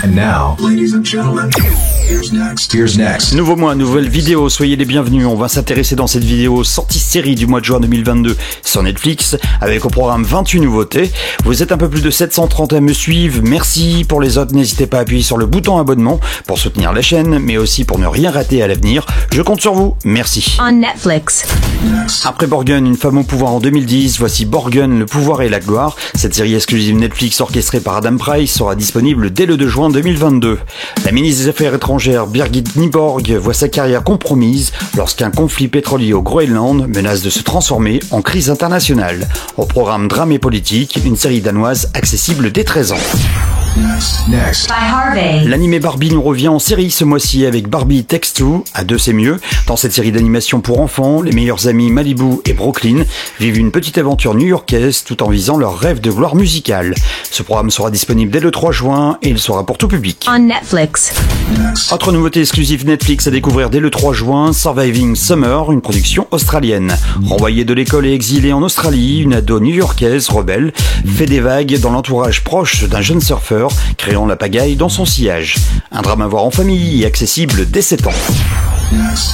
And now, ladies and gentlemen, here's next. Nouveau mois, nouvelle vidéo, soyez les bienvenus. On va s'intéresser dans cette vidéo sortie série du mois de juin 2022 sur Netflix avec au programme 28 nouveautés. Vous êtes un peu plus de 730 à me suivre. Merci. Pour les autres, n'hésitez pas à appuyer sur le bouton abonnement pour soutenir la chaîne, mais aussi pour ne rien rater à l'avenir. Je compte sur vous. Merci. On Netflix. Après Borgen, une femme au pouvoir en 2010, voici Borgen, le pouvoir et la gloire. Cette série exclusive Netflix orchestrée par Adam Price sera disponible dès le 2 juin 2022. La ministre des Affaires étrangères Birgit Nyborg voit sa carrière compromise lorsqu'un conflit pétrolier au Groenland menace de se transformer en crise internationale. Au programme drame et politique, une série danoise accessible dès 13 ans. Next. By Harvey. L'animé Barbie nous revient en série ce mois-ci avec Barbie Takes Two, à deux c'est mieux. Dans cette série d'animation pour enfants, les meilleurs amis Malibu et Brooklyn vivent une petite aventure new-yorkaise tout en visant leur rêve de gloire musicale. Ce programme sera disponible dès le 3 juin et il sera pour tout public. On Netflix. Autre nouveauté exclusive Netflix à découvrir dès le 3 juin, Surviving Summer, une production australienne. Renvoyée de l'école et exilée en Australie, une ado new-yorkaise rebelle fait des vagues dans l'entourage proche d'un jeune surfeur, créant la pagaille dans son sillage. Un drame à voir en famille et accessible dès 7 ans.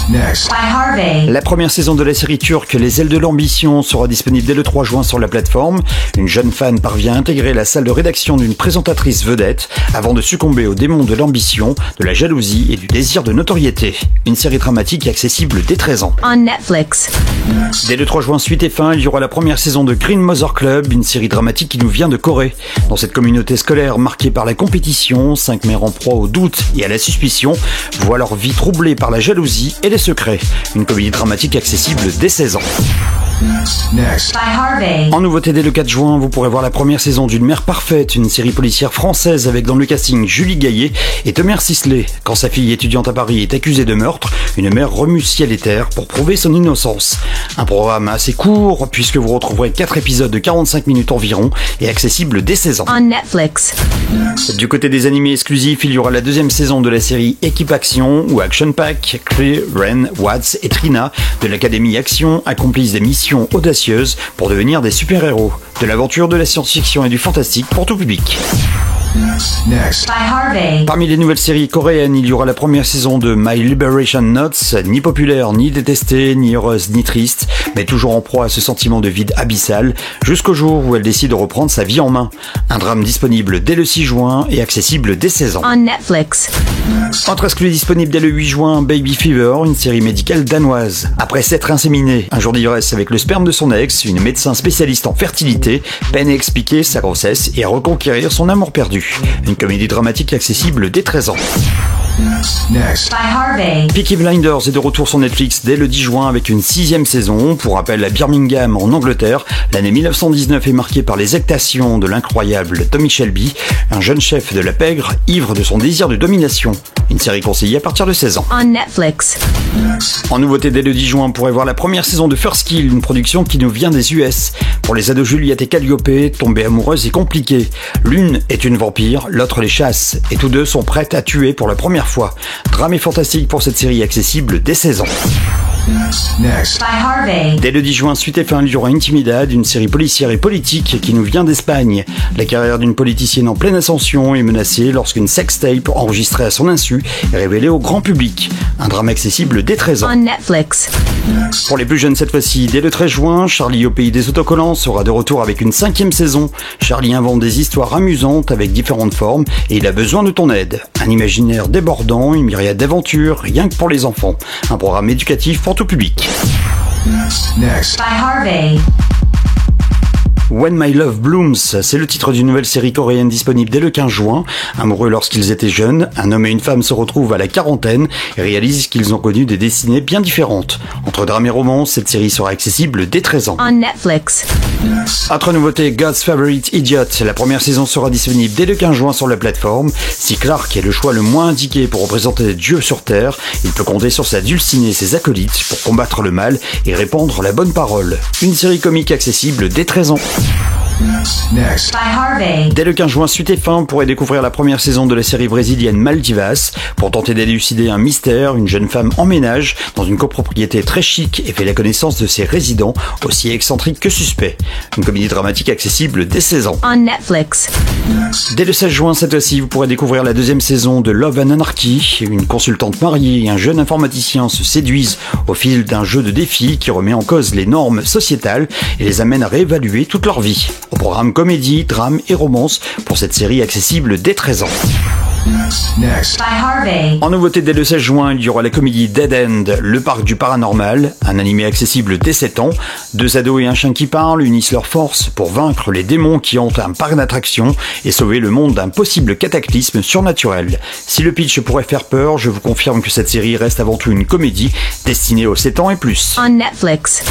Next. By Harvey. La première saison de la série turque Les ailes de l'ambition sera disponible dès le 3 juin sur la plateforme. Une jeune fan parvient à intégrer la salle de rédaction d'une présentatrice vedette avant de succomber aux démons de l'ambition, de la jalousie et du désir de notoriété. Une série dramatique accessible dès 13 ans. On Netflix. Dès le 3 juin, suite et fin, il y aura la première saison de Green Mother Club, une série dramatique qui nous vient de Corée. Dans cette communauté scolaire marquée par la compétition, 5 mères en proie au doute et à la suspicion voient leur vie troublée par la jalousie et les secrets. Une comédie dramatique accessible dès 16 ans. Next. By Harvey. En nouveauté dès le 4 juin, vous pourrez voir la première saison d'Une mère parfaite, une série policière française avec dans le casting Julie Gaillet et Temer Sisley. Quand sa fille étudiante à Paris est accusée de meurtre, une mère remue ciel et terre pour prouver son innocence. Un programme assez court puisque vous retrouverez 4 épisodes de 45 minutes environ et accessible dès 16 ans. On Netflix. Du côté des animés exclusifs, il y aura la deuxième saison de la série Équipe Action où Action Pack, Clay, Ren, Watts et Trina de l'Académie Action accomplissent des missions audacieuses pour devenir des super-héros. De l'aventure, de la science-fiction et du fantastique pour tout public. Next. By Harvey. Parmi les nouvelles séries coréennes, il y aura la première saison de My Liberation Notes, ni populaire, ni détestée, ni heureuse, ni triste, mais toujours en proie à ce sentiment de vide abyssal, jusqu'au jour où elle décide de reprendre sa vie en main. Un drame disponible dès le 6 juin et accessible dès 16 ans. On Netflix. Autre exclu disponible dès le 8 juin, Baby Fever, une série médicale danoise. Après s'être inséminée un jour d'ivresse avec le sperme de son ex, une médecin spécialiste en fertilité peine à expliquer sa grossesse et à reconquérir son amour perdu. Une comédie dramatique accessible dès 13 ans. Next. By Harvey. Peaky Blinders est de retour sur Netflix dès le 10 juin avec une 6e saison. Pour rappel, à Birmingham, en Angleterre, l'année 1919 est marquée par les exactions de l'incroyable Tommy Shelby, un jeune chef de la pègre ivre de son désir de domination. Une série conseillée à partir de 16 ans. On Netflix. En nouveauté dès le 10 juin, on pourrait voir la première saison de First Kill, une production qui nous vient des US. Pour les ados Juliette et Calliope, tomber amoureuses est compliqué. L'une est une vampire, l'autre les chasse, et tous deux sont prêtes à tuer pour la première fois. Drame et fantastique pour cette série accessible dès 16 ans. Next. By Harvey. Dès le 10 juin, suite et fin, il y aura Intimidad, une série policière et politique qui nous vient d'Espagne. La carrière d'une politicienne en pleine ascension est menacée lorsqu'une sextape enregistrée à son insu est révélée au grand public. Un drame accessible dès 13 ans. On Netflix. Pour les plus jeunes cette fois-ci, dès le 13 juin, Charlie au pays des autocollants sera de retour avec une 5e saison. Charlie invente des histoires amusantes avec différentes formes et il a besoin de ton aide. Un imaginaire débordant, une myriade d'aventures, rien que pour les enfants. Un programme éducatif pour tout public. Next. By Harvey. When My Love Blooms, c'est le titre d'une nouvelle série coréenne disponible dès le 15 juin. Amoureux lorsqu'ils étaient jeunes, un homme et une femme se retrouvent à la quarantaine et réalisent qu'ils ont connu des destinées bien différentes. Entre drame et romance, cette série sera accessible dès 13 ans. On Netflix. Autre nouveauté, God's Favorite Idiot. La première saison sera disponible dès le 15 juin sur la plateforme. Si Clark est le choix le moins indiqué pour représenter Dieu sur Terre, il peut compter sur sa dulcinée et ses acolytes pour combattre le mal et répandre la bonne parole. Une série comique accessible dès 13 ans. Next. By Harvey. Dès le 15 juin, Suite et Fin pourrait découvrir la première saison de la série brésilienne Maldivas. Pour tenter d'élucider un mystère, une jeune femme emménage dans une copropriété très chic et fait la connaissance de ses résidents, aussi excentriques que suspects. Une comédie dramatique accessible dès 16 ans. On Netflix. Dès le 16 juin, cette fois-ci, vous pourrez découvrir la deuxième saison de Love and Anarchy. Une consultante mariée et un jeune informaticien se séduisent au fil d'un jeu de défis qui remet en cause les normes sociétales et les amène à réévaluer toute leur vie. Au programme comédie, drame et romance pour cette série accessible dès 13 ans. Next. By Harvey. En nouveauté dès le 16 juin, il y aura la comédie Dead End, le parc du paranormal, un animé accessible dès 7 ans. Deux ados et un chien qui parlent unissent leurs forces pour vaincre les démons qui hantent un parc d'attractions et sauver le monde d'un possible cataclysme surnaturel. Si le pitch pourrait faire peur, je vous confirme que cette série reste avant tout une comédie destinée aux 7 ans et plus. On Netflix.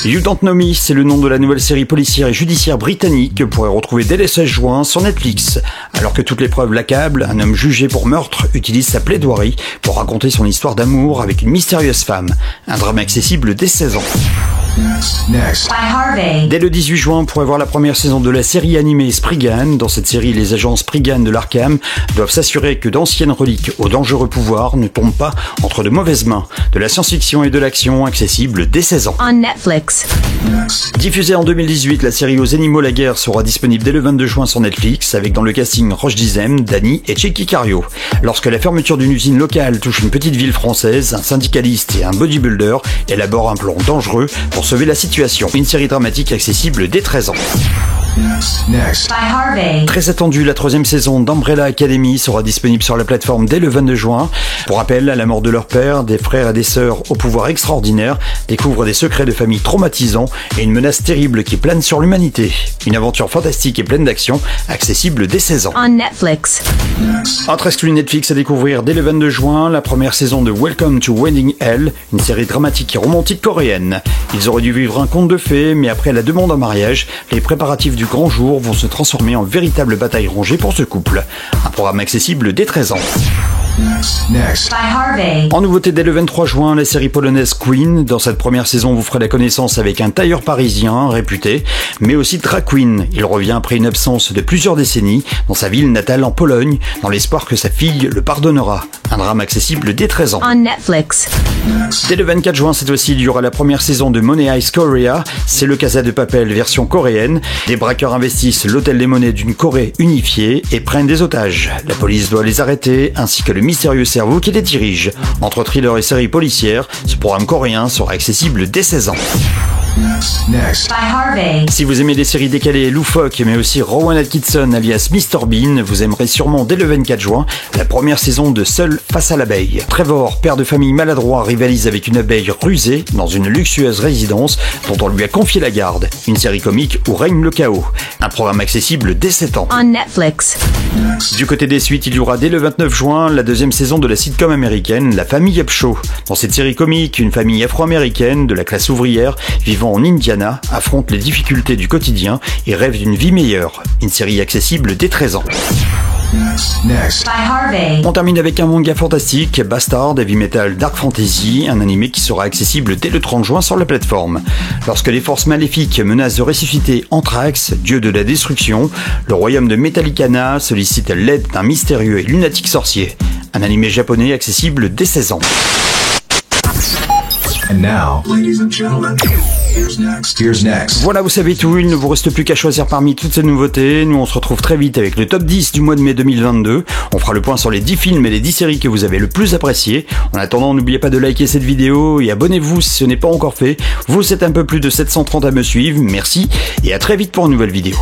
You Don't Know Me, c'est le nom de la nouvelle série policière et judiciaire britannique que vous pourrez retrouver dès le 16 juin sur Netflix. Alors que toutes les preuves l'accablent, un homme jugé pour meurtre utilise sa plaidoirie pour raconter son histoire d'amour avec une mystérieuse femme. Un drame accessible dès 16 ans. Next. By Harvey. Dès le 18 juin, on pourrait voir la première saison de la série animée Spriggan. Dans cette série, les agents Spriggan de l'Arkham doivent s'assurer que d'anciennes reliques au dangereux pouvoir ne tombent pas entre de mauvaises mains. De la science-fiction et de l'action accessible dès 16 ans. On Netflix. Diffusée en 2018, la série Aux animaux la guerre sera disponible dès le 22 juin sur Netflix, avec dans le casting Roche Dizem, Dany et Cheikh Cario. Lorsque la fermeture d'une usine locale touche une petite ville française, un syndicaliste et un bodybuilder élaborent un plan dangereux pour sauver la situation. Une série dramatique accessible dès 13 ans. Next. By Harvey. Très attendue, la troisième saison d'Umbrella Academy sera disponible sur la plateforme dès le 22 juin. Pour rappel, à la mort de leur père, des frères et des sœurs au pouvoir extraordinaire découvrent des secrets de famille traumatisants et une menace terrible qui plane sur l'humanité. Une aventure fantastique et pleine d'action, accessible dès 16 ans. On Netflix. Autre exclu Netflix à découvrir dès le 22 juin, la première saison de Welcome to Wedding Hell, une série dramatique et romantique coréenne. Ils auraient dû vivre un conte de fées, mais après la demande en mariage, les préparatifs du grand jour vont se transformer en véritable bataille rangée pour ce couple. Un programme accessible dès 13 ans. Next. By Harvey. En nouveauté dès le 23 juin, la série polonaise Queen. Dans cette première saison, vous ferez la connaissance avec un tailleur parisien réputé, mais aussi drag queen. Il revient après une absence de plusieurs décennies dans sa ville natale en Pologne, dans l'espoir que sa fille le pardonnera. Un drame accessible dès 13 ans. On Netflix. Dès le 24 juin, cette fois-ci, il y aura la première saison de Money Heist Korea. C'est le Casa de Papel version coréenne. Des braqueurs investissent l'hôtel des monnaies d'une Corée unifiée et prennent des otages. La police doit les arrêter, ainsi que le mystérieux cerveau qui les dirige. Entre thriller et série policière, ce programme coréen sera accessible dès 16 ans. Next. By Harvey. Si vous aimez les séries décalées et loufoques, mais aussi Rowan Atkinson alias Mr Bean, vous aimerez sûrement dès le 24 juin la première saison de Seul face à l'abeille. Trevor, père de famille maladroit, rivalise avec une abeille rusée dans une luxueuse résidence dont on lui a confié la garde. Une série comique où règne le chaos. Un programme accessible dès 7 ans. On Netflix. Du côté des suites, il y aura dès le 29 juin la deuxième saison de la sitcom américaine La Famille Upshaw. Dans cette série comique, une famille afro-américaine de la classe ouvrière vivant en Indiana affronte les difficultés du quotidien et rêve d'une vie meilleure. Une série accessible dès 13 ans. Next. By Harvey. On termine avec un manga fantastique, Bastard, Heavy Metal Dark Fantasy, un animé qui sera accessible dès le 30 juin sur la plateforme. Lorsque les forces maléfiques menacent de ressusciter Anthrax, dieu de la destruction, le royaume de Metallicana sollicite l'aide d'un mystérieux et lunatique sorcier. Un animé japonais accessible dès 16 ans. And now, ladies and gentlemen, here's next. Here's next. Voilà, vous savez tout, il ne vous reste plus qu'à choisir parmi toutes ces nouveautés. Nous, on se retrouve très vite avec le top 10 du mois de mai 2022. On fera le point sur les 10 films et les 10 séries que vous avez le plus appréciés. En attendant, n'oubliez pas de liker cette vidéo et abonnez-vous si ce n'est pas encore fait. Vous êtes un peu plus de 730 à me suivre, merci, et à très vite pour une nouvelle vidéo.